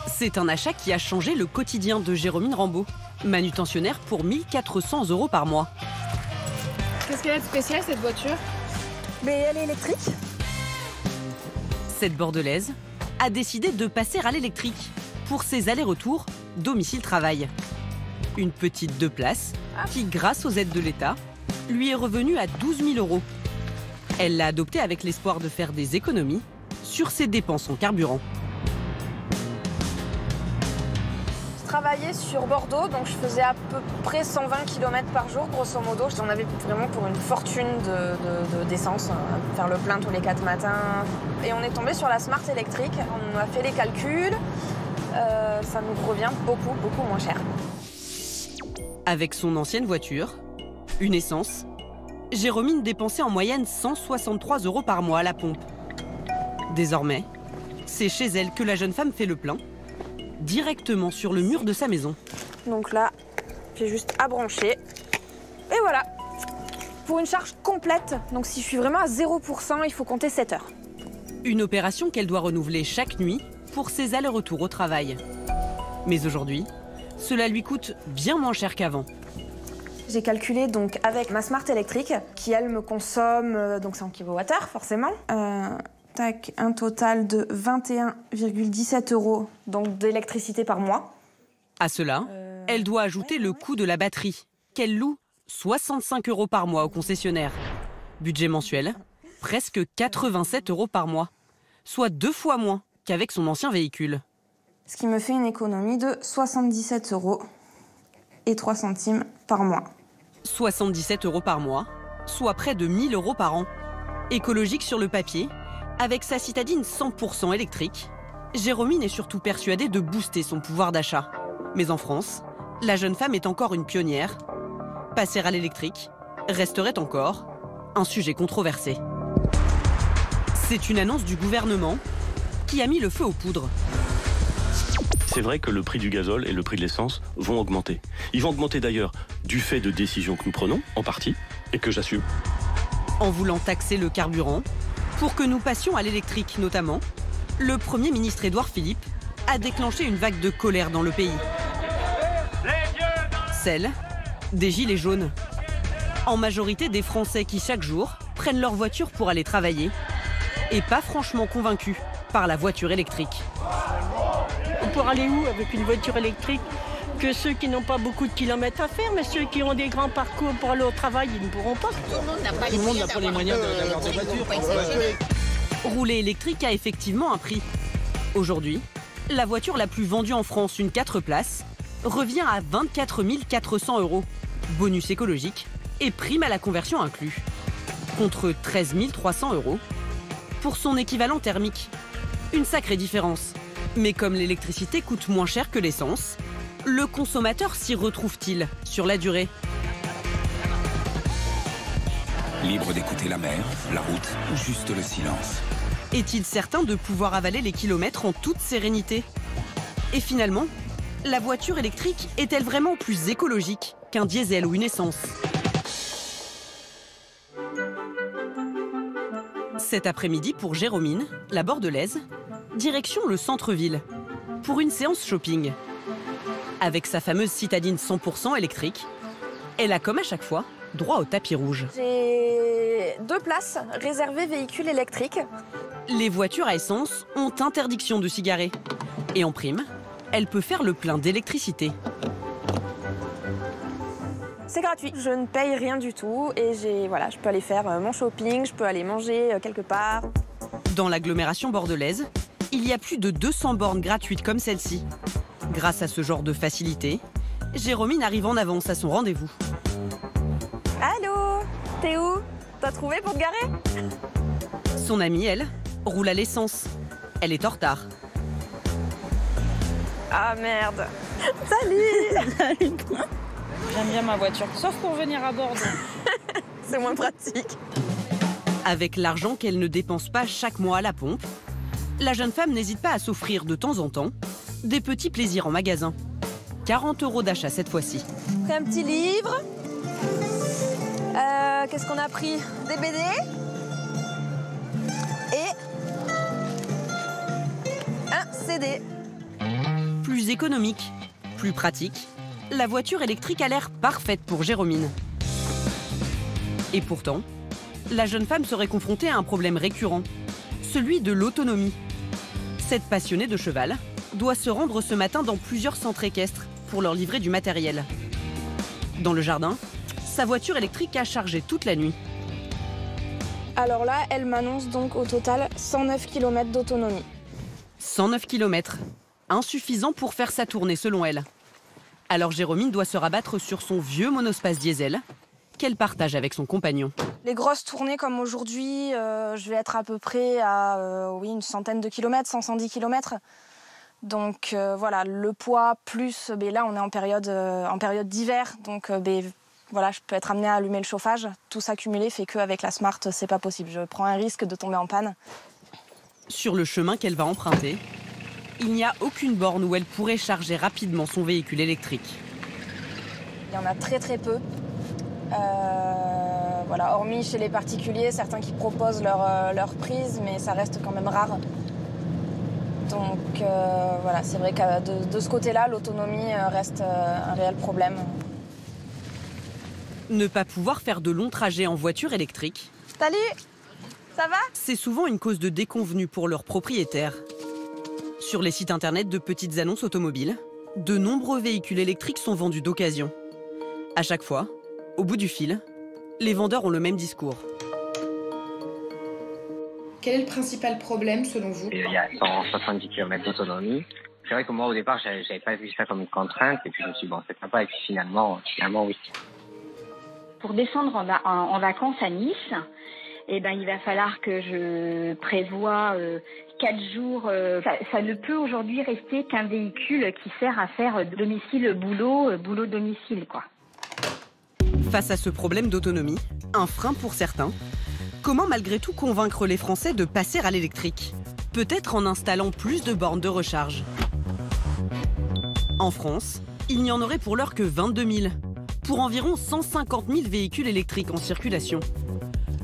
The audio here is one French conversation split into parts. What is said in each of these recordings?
C'est un achat qui a changé le quotidien de Jérôme Rambaud, manutentionnaire pour 1 400 € par mois. Qu'est-ce qu'elle a de spécial cette voiture? Mais elle est électrique. Cette Bordelaise a décidé de passer à l'électrique pour ses allers-retours domicile-travail. Une petite 2 places qui, grâce aux aides de l'État, lui est revenue à 12 000 €. Elle l'a adoptée avec l'espoir de faire des économies sur ses dépenses en carburant. Je travaillais sur Bordeaux, donc je faisais à peu près 120 km par jour, grosso modo. J'en avais vraiment pour une fortune d'essence, faire le plein tous les 4 matins. Et on est tombé sur la Smart électrique. On a fait les calculs. Ça nous revient beaucoup, beaucoup moins cher. Avec son ancienne voiture, une essence, Jérôme dépensait en moyenne 163 € par mois à la pompe. Désormais, c'est chez elle que la jeune femme fait le plein, directement sur le mur de sa maison. Donc là, j'ai juste à brancher. Et voilà. Pour une charge complète, donc si je suis vraiment à 0%, il faut compter 7 heures. Une opération qu'elle doit renouveler chaque nuit pour ses allers-retours au travail. Mais aujourd'hui, cela lui coûte bien moins cher qu'avant. J'ai calculé donc avec ma Smart électrique, qui elle me consomme, donc c'est en kilowattheure forcément, un total de 21,17 € donc d'électricité par mois. À cela, elle doit ajouter le coût de la batterie, qu'elle loue 65 € par mois au concessionnaire. Budget mensuel, presque 87 € par mois, soit 2 fois moins qu'avec son ancien véhicule. Ce qui me fait une économie de 77 € et 3 centimes par mois. 77 € par mois, soit près de 1 000 € par an. Écologique sur le papier, avec sa citadine 100% électrique, Jérôme est surtout persuadée de booster son pouvoir d'achat. Mais en France, la jeune femme est encore une pionnière. Passer à l'électrique resterait encore un sujet controversé. C'est une annonce du gouvernement qui a mis le feu aux poudres. C'est vrai que le prix du gazole et le prix de l'essence vont augmenter. Ils vont augmenter d'ailleurs du fait de décisions que nous prenons, en partie, et que j'assume. En voulant taxer le carburant, pour que nous passions à l'électrique notamment, le Premier ministre Édouard Philippe a déclenché une vague de colère dans le pays. Celle des gilets jaunes. En majorité des Français qui chaque jour prennent leur voiture pour aller travailler et pas franchement convaincus par la voiture électrique. Pour aller où avec une voiture électrique? Que ceux qui n'ont pas beaucoup de kilomètres à faire, mais ceux qui ont des grands parcours pour aller au travail, ils ne pourront pas. Tout le monde n'a pas les moyens d'avoir des voitures. Rouler électrique a effectivement un prix. Aujourd'hui, la voiture la plus vendue en France, une 4 places, revient à 24 400 €. Bonus écologique et prime à la conversion inclus. Contre 13 300 € pour son équivalent thermique. Une sacrée différence. Mais comme l'électricité coûte moins cher que l'essence, le consommateur s'y retrouve-t-il sur la durée? Libre d'écouter la mer, la route ou juste le silence. Est-il certain de pouvoir avaler les kilomètres en toute sérénité? Et finalement, la voiture électrique est-elle vraiment plus écologique qu'un diesel ou une essence? Cet après-midi, pour Jérôme, la Bordelaise, direction le centre-ville, pour une séance shopping. Avec sa fameuse citadine 100% électrique, elle a comme à chaque fois droit au tapis rouge. J'ai 2 places réservées véhicules électriques. Les voitures à essence ont interdiction de s'y garer. Et en prime, elle peut faire le plein d'électricité. C'est gratuit, je ne paye rien du tout et je peux aller faire mon shopping, je peux aller manger quelque part. Dans l'agglomération bordelaise, il y a plus de 200 bornes gratuites comme celle-ci. Grâce à ce genre de facilité, Jérôme arrive en avance à son rendez-vous. Allô? T'es où? T'as trouvé pour te garer? Son amie, elle, roule à l'essence. Elle est en retard. Ah merde! Salut! J'aime bien ma voiture, sauf pour venir à Bordeaux. C'est moins pratique. Avec l'argent qu'elle ne dépense pas chaque mois à la pompe, la jeune femme n'hésite pas à s'offrir de temps en temps des petits plaisirs en magasin. 40 € d'achat cette fois-ci. Pris un petit livre. Qu'est-ce qu'on a pris? Des BD. Et un CD. Plus économique, plus pratique, la voiture électrique a l'air parfaite pour Jérôme. Et pourtant, la jeune femme serait confrontée à un problème récurrent, celui de l'autonomie. Cette passionnée de cheval doit se rendre ce matin dans plusieurs centres équestres pour leur livrer du matériel. Dans le jardin, sa voiture électrique a chargé toute la nuit. Alors là, elle m'annonce donc au total 109 km d'autonomie. 109 km, insuffisant pour faire sa tournée selon elle. Alors Jérôme doit se rabattre sur son vieux monospace diesel qu'elle partage avec son compagnon. Les grosses tournées comme aujourd'hui, je vais être à peu près à une centaine de kilomètres, 110 km. Donc voilà, le poids plus, là on est en période d'hiver, donc voilà, je peux être amenée à allumer le chauffage. Tout ça cumulé fait qu'avec la Smart, c'est pas possible. Je prends un risque de tomber en panne. Sur le chemin qu'elle va emprunter, il n'y a aucune borne où elle pourrait charger rapidement son véhicule électrique. Il y en a très très peu. Voilà, hormis chez les particuliers, certains qui proposent leur prise, mais ça reste quand même rare. Donc voilà, c'est vrai que de ce côté-là, l'autonomie reste un réel problème. Ne pas pouvoir faire de longs trajets en voiture électrique, Salut, ça va? C'est souvent une cause de déconvenue pour leurs propriétaires. Sur les sites internet de petites annonces automobiles, de nombreux véhicules électriques sont vendus d'occasion. À chaque fois, au bout du fil, les vendeurs ont le même discours. Quel est le principal problème selon vous? Il y a 170 km d'autonomie. C'est vrai que moi au départ j'avais pas vu ça comme une contrainte et puis je me suis dit bon c'est sympa et puis finalement oui. Pour descendre en vacances à Nice, il va falloir que je prévoie 4 jours. Ça ne peut aujourd'hui rester qu'un véhicule qui sert à faire domicile-boulot, boulot-domicile, quoi. Face à ce problème d'autonomie, un frein pour certains, comment malgré tout convaincre les Français de passer à l'électrique? Peut-être en installant plus de bornes de recharge. En France, il n'y en aurait pour l'heure que 22 000, pour environ 150 000 véhicules électriques en circulation.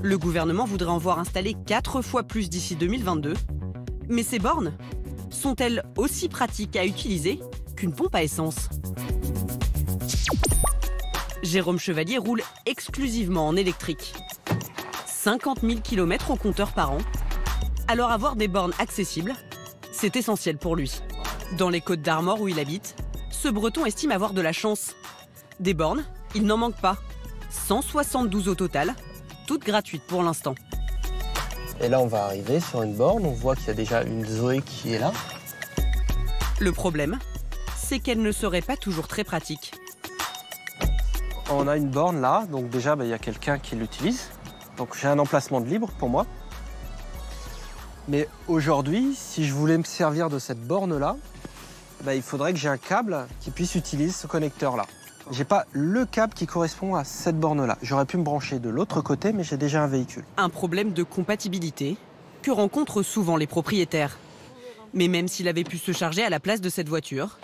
Le gouvernement voudrait en voir installer 4 fois plus d'ici 2022. Mais ces bornes sont-elles aussi pratiques à utiliser qu'une pompe à essence? Jérôme Chevalier roule exclusivement en électrique. 50 000 km au compteur par an. Alors avoir des bornes accessibles, c'est essentiel pour lui. Dans les Côtes d'Armor où il habite, ce Breton estime avoir de la chance. Des bornes, il n'en manque pas. 172 au total, toutes gratuites pour l'instant. Et là, on va arriver sur une borne. On voit qu'il y a déjà une Zoé qui est là. Le problème, c'est qu'elle ne serait pas toujours très pratique. On a une borne là, donc déjà, il y a quelqu'un qui l'utilise. Donc j'ai un emplacement de libre pour moi. Mais aujourd'hui, si je voulais me servir de cette borne-là, il faudrait que j'ai un câble qui puisse utiliser ce connecteur-là. J'ai pas le câble qui correspond à cette borne-là. J'aurais pu me brancher de l'autre côté, mais j'ai déjà un véhicule. Un problème de compatibilité que rencontrent souvent les propriétaires. Mais même s'il avait pu se charger à la place de cette voiture,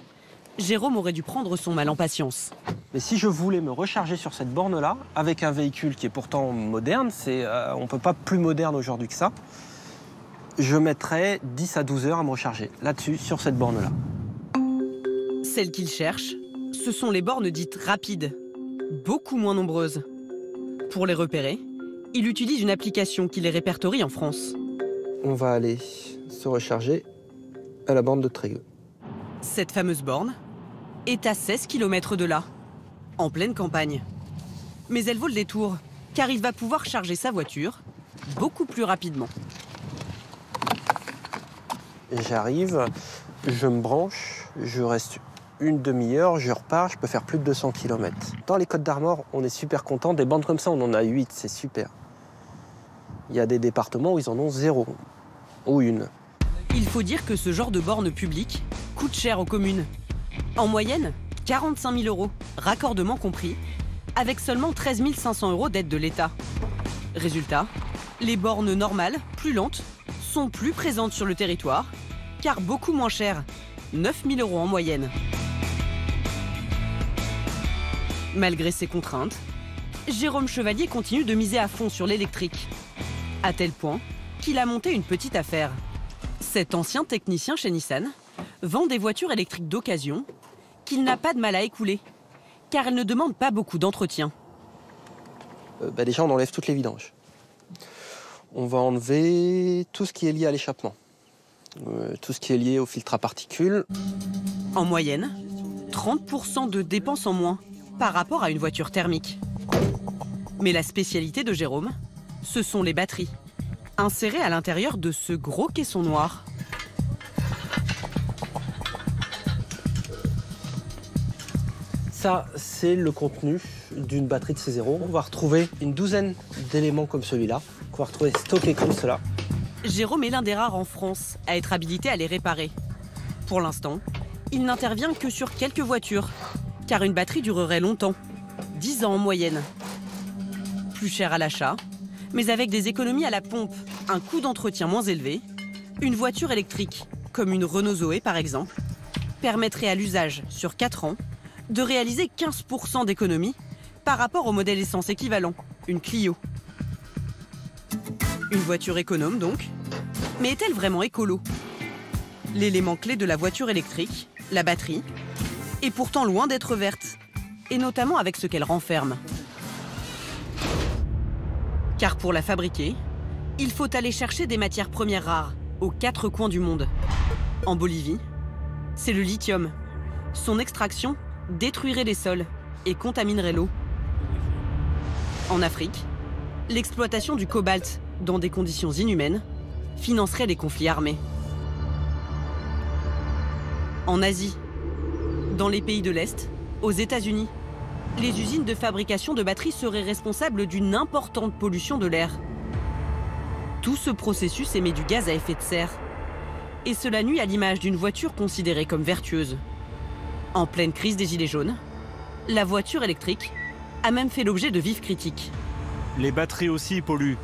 Jérôme aurait dû prendre son mal en patience. Mais si je voulais me recharger sur cette borne-là, avec un véhicule qui est pourtant moderne, on ne peut pas plus moderne aujourd'hui que ça, je mettrais 10 à 12 heures à me recharger, là-dessus, sur cette borne-là. Celles qu'il cherche, ce sont les bornes dites rapides, beaucoup moins nombreuses. Pour les repérer, il utilise une application qui les répertorie en France. On va aller se recharger à la borne de Trégueux. Cette fameuse borne est à 16 km de là, en pleine campagne. Mais elle vaut le détour, car il va pouvoir charger sa voiture beaucoup plus rapidement. J'arrive, je me branche, je reste une demi-heure, je repars, je peux faire plus de 200 km. Dans les Côtes d'Armor, on est super content. Des bornes comme ça, on en a 8, c'est super. Il y a des départements où ils en ont 0 ou 1. Il faut dire que ce genre de borne publique coûte cher aux communes. En moyenne, 45 000 €, raccordement compris, avec seulement 13 500 € d'aide de l'État. Résultat, les bornes normales, plus lentes, sont plus présentes sur le territoire, car beaucoup moins chères, 9 000 € en moyenne. Malgré ces contraintes, Jérôme Chevalier continue de miser à fond sur l'électrique, à tel point qu'il a monté une petite affaire. Cet ancien technicien chez Nissan vend des voitures électriques d'occasion qu'il n'a pas de mal à écouler, car elles ne demandent pas beaucoup d'entretien. Déjà, on enlève toutes les vidanges. On va enlever tout ce qui est lié à l'échappement, tout ce qui est lié au filtre à particules. En moyenne, 30% de dépenses en moins par rapport à une voiture thermique. Mais la spécialité de Jérôme, ce sont les batteries, insérées à l'intérieur de ce gros caisson noir. Ça, c'est le contenu d'une batterie de C0. On va retrouver une douzaine d'éléments comme celui-là, qu'on va retrouver stockés comme cela. Jérôme est l'un des rares en France à être habilité à les réparer. Pour l'instant, il n'intervient que sur quelques voitures, car une batterie durerait longtemps, 10 ans en moyenne. Plus cher à l'achat, mais avec des économies à la pompe, un coût d'entretien moins élevé, une voiture électrique, comme une Renault Zoé par exemple, permettrait à l'usage sur 4 ans de réaliser 15% d'économie par rapport au modèle essence équivalent, une Clio. Une voiture économe donc, mais est-elle vraiment écolo? L'élément clé de la voiture électrique, la batterie, est pourtant loin d'être verte, et notamment avec ce qu'elle renferme. Car pour la fabriquer, il faut aller chercher des matières premières rares aux 4 coins du monde. En Bolivie, c'est le lithium. Son extraction détruirait les sols et contaminerait l'eau. En Afrique, l'exploitation du cobalt dans des conditions inhumaines financerait les conflits armés. En Asie, dans les pays de l'Est, aux États-Unis, les usines de fabrication de batteries seraient responsables d'une importante pollution de l'air. Tout ce processus émet du gaz à effet de serre. Et cela nuit à l'image d'une voiture considérée comme vertueuse. En pleine crise des Gilets jaunes, la voiture électrique a même fait l'objet de vives critiques. Les batteries aussi polluent.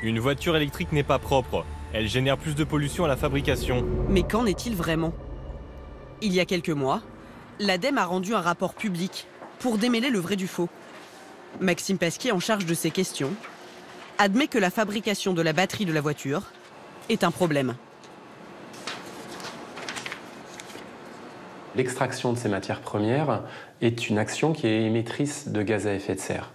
Une voiture électrique n'est pas propre. Elle génère plus de pollution à la fabrication. Mais qu'en est-il vraiment? Il y a quelques mois, l'ADEME a rendu un rapport public pour démêler le vrai du faux. Maxime Pasquier, en charge de ces questions, admet que la fabrication de la batterie de la voiture est un problème. L'extraction de ces matières premières est une action qui est émettrice de gaz à effet de serre.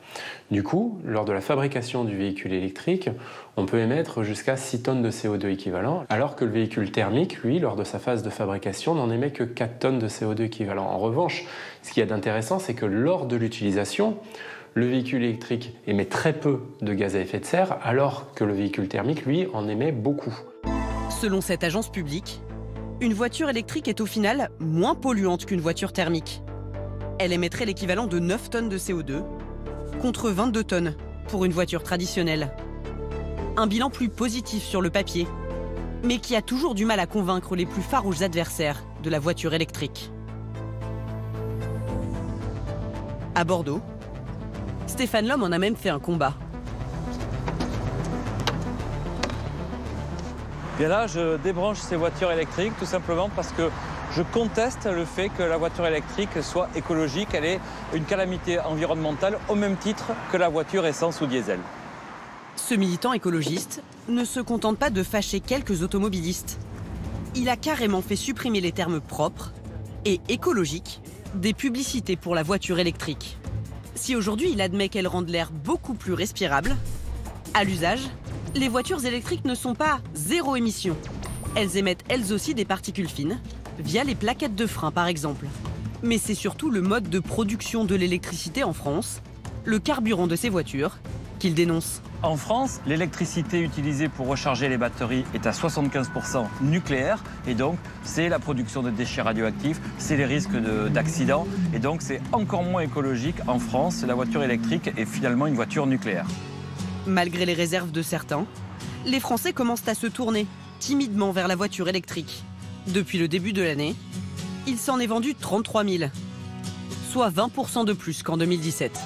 Du coup, lors de la fabrication du véhicule électrique, on peut émettre jusqu'à 6 tonnes de CO2 équivalent, alors que le véhicule thermique, lui, lors de sa phase de fabrication, n'en émet que 4 tonnes de CO2 équivalent. En revanche, ce qu'il y a d'intéressant, c'est que lors de l'utilisation, le véhicule électrique émet très peu de gaz à effet de serre, alors que le véhicule thermique, lui, en émet beaucoup. Selon cette agence publique, une voiture électrique est au final moins polluante qu'une voiture thermique. Elle émettrait l'équivalent de 9 tonnes de CO2, contre 22 tonnes pour une voiture traditionnelle. Un bilan plus positif sur le papier, mais qui a toujours du mal à convaincre les plus farouches adversaires de la voiture électrique. À Bordeaux, Stéphane Lhomme en a même fait un combat. Bien là, je débranche ces voitures électriques tout simplement parce que je conteste le fait que la voiture électrique soit écologique. Elle est une calamité environnementale au même titre que la voiture essence ou diesel. Ce militant écologiste ne se contente pas de fâcher quelques automobilistes. Il a carrément fait supprimer les termes propres et écologiques des publicités pour la voiture électrique. Si aujourd'hui il admet qu'elles rendent l'air beaucoup plus respirable, à l'usage, les voitures électriques ne sont pas zéro émission. Elles émettent elles aussi des particules fines, via les plaquettes de frein par exemple. Mais c'est surtout le mode de production de l'électricité en France, le carburant de ces voitures, qu'il dénonce. En France, l'électricité utilisée pour recharger les batteries est à 75% nucléaire. Et donc, c'est la production de déchets radioactifs, c'est les risques d'accidents. Et donc, c'est encore moins écologique. En France, la voiture électrique est finalement une voiture nucléaire. Malgré les réserves de certains, les Français commencent à se tourner timidement vers la voiture électrique. Depuis le début de l'année, il s'en est vendu 33 000, soit 20% de plus qu'en 2017.